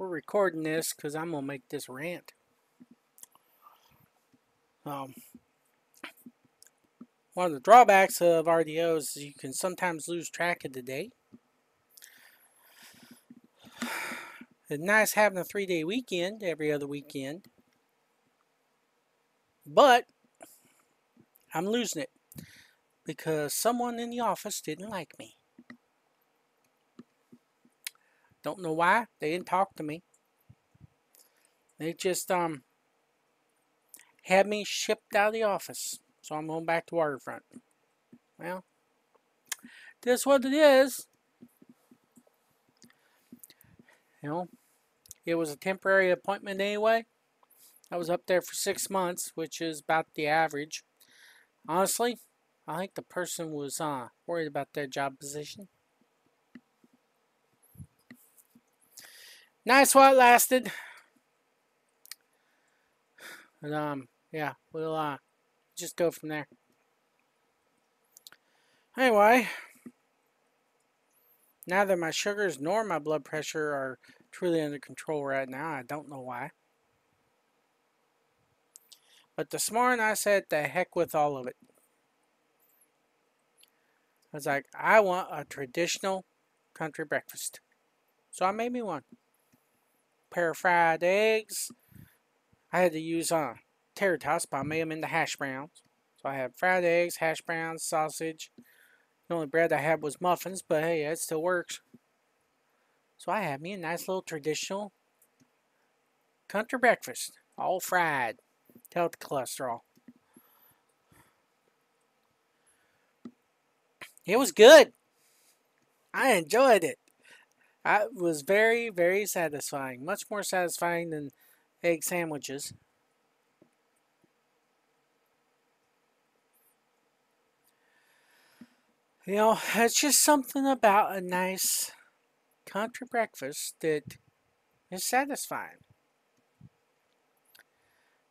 we're recording this because I'm going to make this rant. One of the drawbacks of RDOs is you can sometimes lose track of the day. It's nice having a 3-day weekend every other weekend. But I'm losing it because someone in the office didn't like me. Don't know why. They didn't talk to me. They just had me shipped out of the office. So I'm going back to Waterfront. Well, that's what it is. You know, it was a temporary appointment anyway. I was up there for 6 months, which is about the average. Honestly, I think the person was worried about their job position. Nice while it lasted. But yeah, we'll just go from there. Anyway, neither my sugars nor my blood pressure are truly under control right now. I don't know why. But this morning I said the heck with all of it. I was like, I want a traditional country breakfast. So I made me one. Pair of fried eggs. I had to use tater tots, but I made them into hash browns. So I had fried eggs, hash browns, sausage. The only bread I had was muffins, but hey, it still works. So I had me a nice little traditional country breakfast. All fried. Tell it the cholesterol. It was good. I enjoyed it. It was very, very satisfying. Much more satisfying than egg sandwiches. You know, it's just something about a nice country breakfast that is satisfying.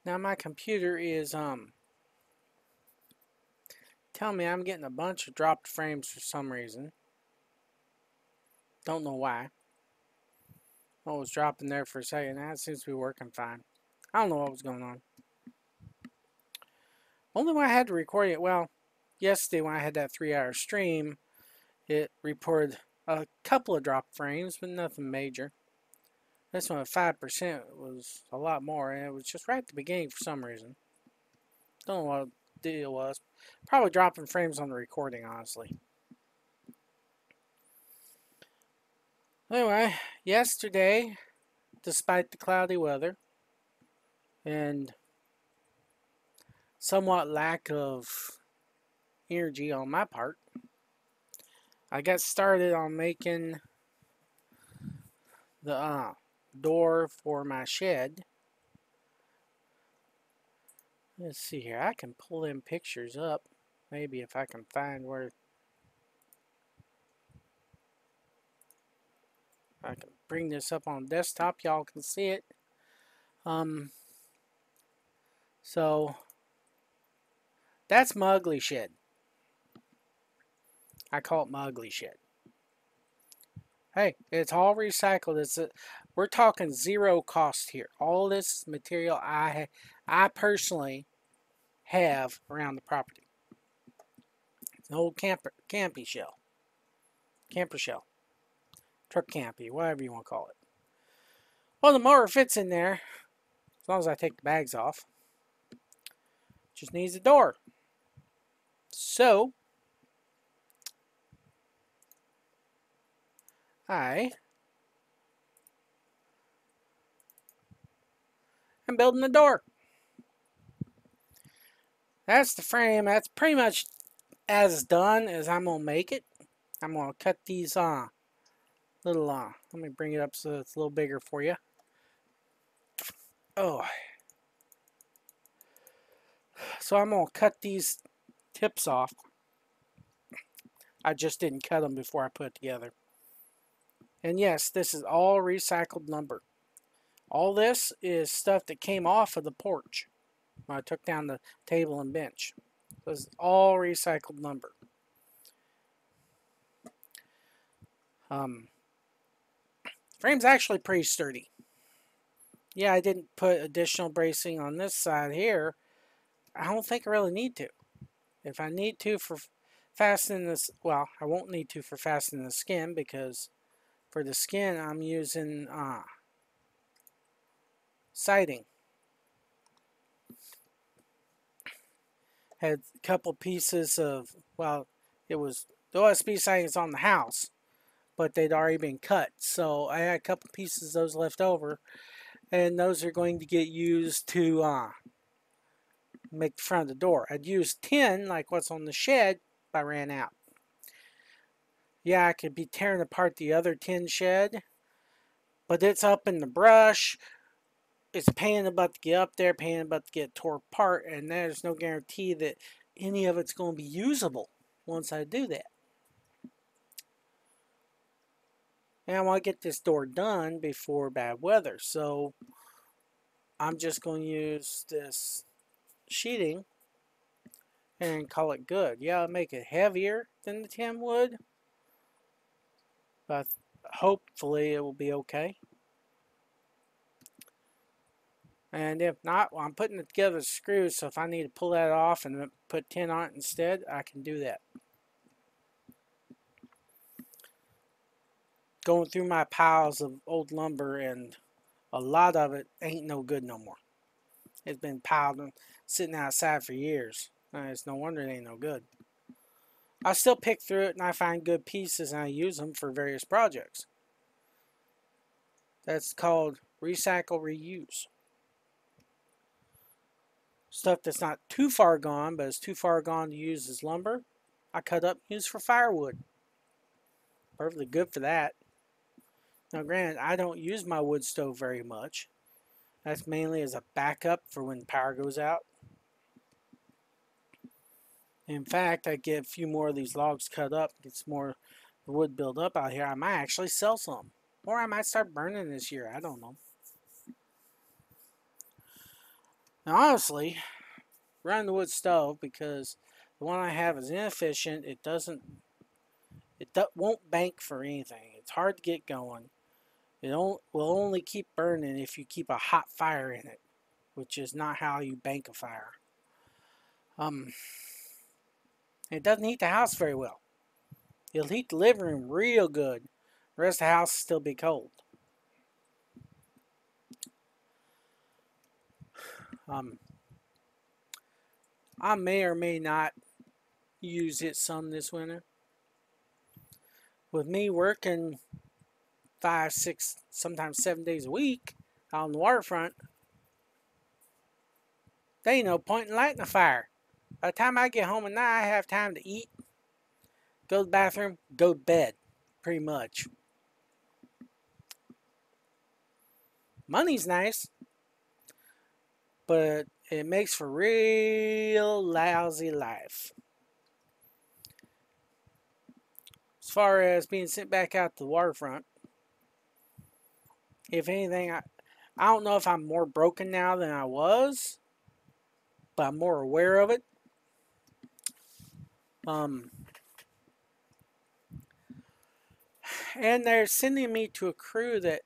Now my computer is telling me I'm getting a bunch of dropped frames for some reason. Don't know why. I was dropping there for a second. Now it seems to be working fine. I don't know what was going on. Only when I had to record it, well, yesterday when I had that 3-hour stream, it reported a couple of drop frames, but nothing major. This one at 5% was a lot more, and it was just right at the beginning for some reason. Don't know what the deal was. Probably dropping frames on the recording, honestly. Anyway, yesterday, despite the cloudy weather and somewhat lack of energy on my part, I got started on making the door for my shed. Let's see here. I can pull them pictures up. Maybe if I can find where I can bring this up on desktop, y'all can see it. So that's my ugly shed. I call it my ugly shed. Hey, it's all recycled. We're talking zero cost here. All this material I personally have around the property. It's an old camper shell, truck campy, whatever you want to call it. Well, the mower fits in there as long as I take the bags off. Just needs a door. So I am building the door. That's the frame. That's pretty much as done as I'm going to make it. I'm going to cut these little, let me bring it up so it's a little bigger for you. Oh. So I'm going to cut these tips off. I just didn't cut them before I put it together. And yes, this is all recycled lumber. All this is stuff that came off of the porch when I took down the table and bench. This is all recycled lumber. Frame's actually pretty sturdy. Yeah, I didn't put additional bracing on this side here. I don't think I really need to. If I need to for fastening this, well, I won't need to for fastening the skin because for the skin I'm using siding. Had a couple pieces of, well, it was the OSB siding is on the house, but they'd already been cut. So I had a couple pieces of those left over, and those are going to get used to make the front of the door. I'd used tin like what's on the shed, but I ran out. Yeah, I could be tearing apart the other tin shed, but it's up in the brush. It's a pain in the butt to get up there, pain in the butt to get tore apart, and there's no guarantee that any of it's going to be usable once I do that. And I want to get this door done before bad weather, so I'm just going to use this sheeting and call it good. Yeah, I'll make it heavier than the tin wood, but hopefully it will be okay. And if not, well, I'm putting it together with screws, so if I need to pull that off and put tin on it instead, I can do that. Going through my piles of old lumber, and a lot of it ain't no good no more. It's been piled and sitting outside for years. It's no wonder it ain't no good. I still pick through it and I find good pieces and I use them for various projects. That's called recycle reuse. Stuff that's not too far gone, but is too far gone to use as lumber, I cut up and use for firewood. Perfectly good for that. Now granted, I don't use my wood stove very much. That's mainly as a backup for when power goes out. In fact, I get a few more of these logs cut up, get some more wood build up out here. I might actually sell some. Or I might start burning this year. I don't know. Now, honestly, run the wood stove because the one I have is inefficient. It won't bank for anything. It's hard to get going. It will only keep burning if you keep a hot fire in it, which is not how you bank a fire. It doesn't heat the house very well. It'll heat the living room real good. The rest of the house will still be cold. I may or may not use it some this winter. With me working 5, 6, sometimes 7 days a week out on the waterfront, there ain't no point in lighting a fire. By the time I get home at night, I have time to eat, go to the bathroom, go to bed, pretty much. Money's nice, but it makes for real lousy life. As far as being sent back out to the waterfront, if anything, I don't know if I'm more broken now than I was, but I'm more aware of it. And they're sending me to a crew that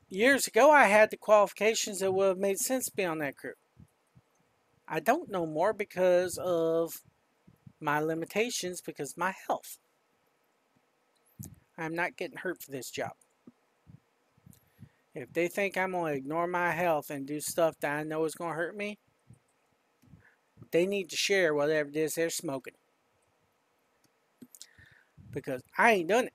years ago I had the qualifications that would have made sense to be on that crew. I don't know more because of my limitations, because of my health. I'm not getting hurt for this job. If they think I'm going to ignore my health and do stuff that I know is going to hurt me, they need to share whatever it is they're smoking. Because I ain't doing it.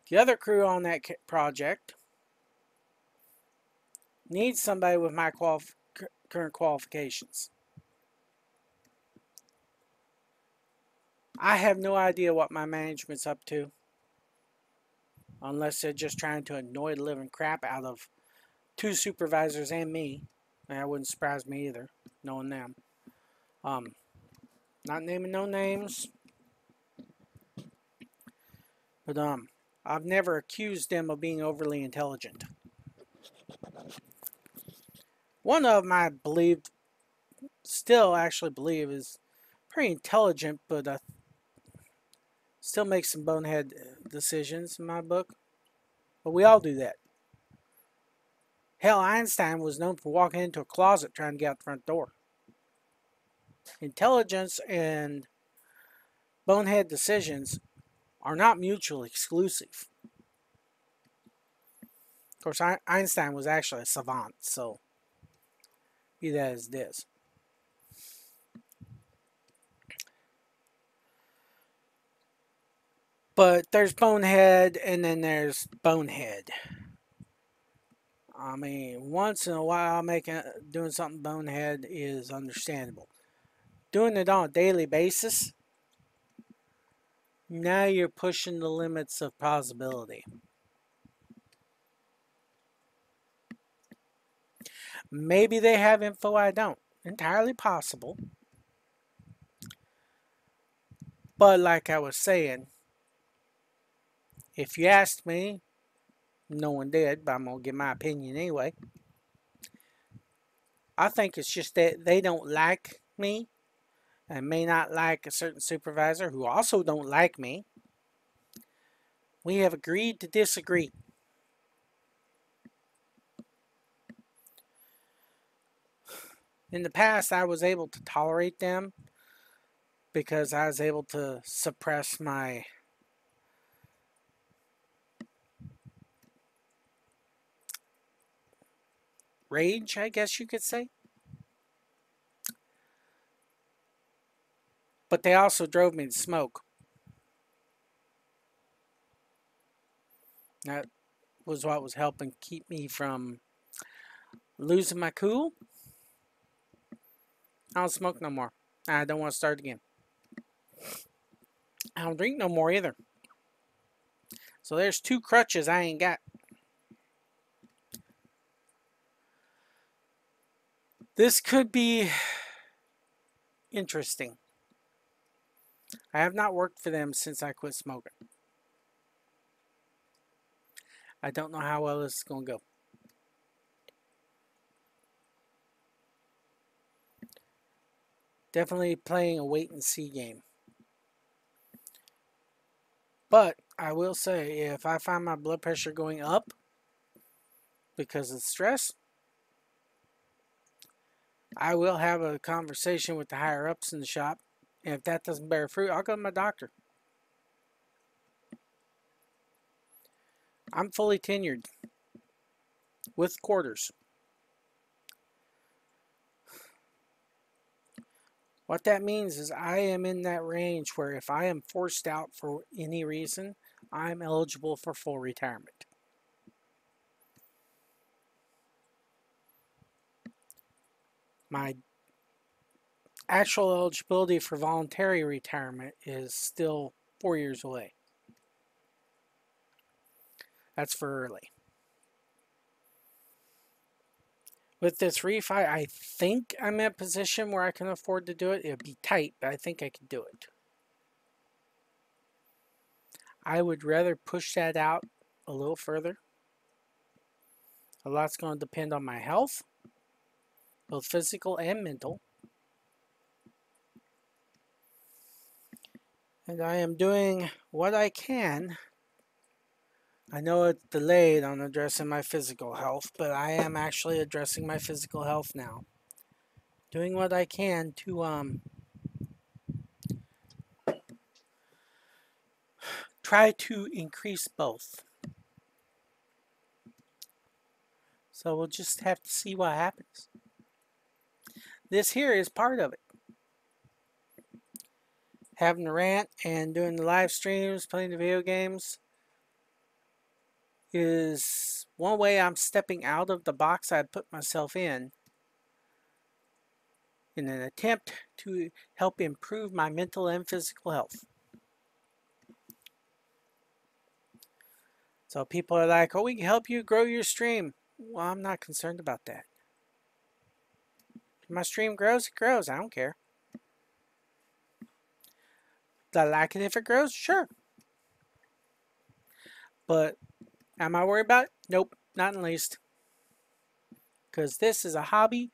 The other crew on that project needs somebody with my current qualifications. I have no idea what my management's up to, unless they're just trying to annoy the living crap out of 2 supervisors and me. And that wouldn't surprise me either, knowing them. Not naming no names, but I've never accused them of being overly intelligent. One of them I still actually believe is pretty intelligent, but Still make some bonehead decisions in my book, but we all do that. Hell, Einstein was known for walking into a closet trying to get out the front door. Intelligence and bonehead decisions are not mutually exclusive. Of course, Einstein was actually a savant, so be that as it is. But there's bonehead and then there's bonehead. I mean, once in a while doing something bonehead is understandable. Doing it on a daily basis, now you're pushing the limits of plausibility. Maybe they have info I don't. Entirely possible. But like I was saying, if you asked me, no one did, but I'm going to give my opinion anyway. I think it's just that they don't like me and may not like a certain supervisor who also don't like me. We have agreed to disagree. In the past, I was able to tolerate them because I was able to suppress my rage, I guess you could say. But they also drove me to smoke. That was what was helping keep me from losing my cool. I don't smoke no more. I don't want to start again. I don't drink no more either. So there's 2 crutches I ain't got. This could be interesting. I have not worked for them since I quit smoking. I don't know how well this is going to go. Definitely playing a wait and see game. But I will say, if I find my blood pressure going up because of stress, I will have a conversation with the higher ups in the shop. And if that doesn't bear fruit, I'll go to my doctor. I'm fully tenured with quarters. What that means is I am in that range where if I am forced out for any reason, I'm eligible for full retirement. My actual eligibility for voluntary retirement is still 4 years away. That's for early. With this refi, I think I'm in a position where I can afford to do it. It'll be tight, but I think I can do it. I would rather push that out a little further. A lot's going to depend on my health, both physical and mental. And I am doing what I can. I know it's delayed on addressing my physical health, but I am actually addressing my physical health now. Doing what I can to try to increase both. So we'll just have to see what happens. This here is part of it. Having the rant and doing the live streams, playing the video games is one way I'm stepping out of the box I put myself in an attempt to help improve my mental and physical health. So people are like, oh, we can help you grow your stream. Well, I'm not concerned about that. If my stream grows, it grows. I don't care. Do I like it if it grows? Sure. But am I worried about it? Nope, not in the least. Because this is a hobby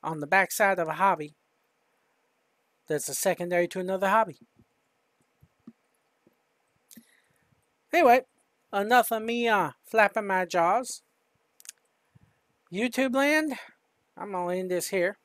on the backside of a hobby that's a secondary to another hobby. Anyway, enough of me flapping my jaws. YouTube land, I'm going to end this here.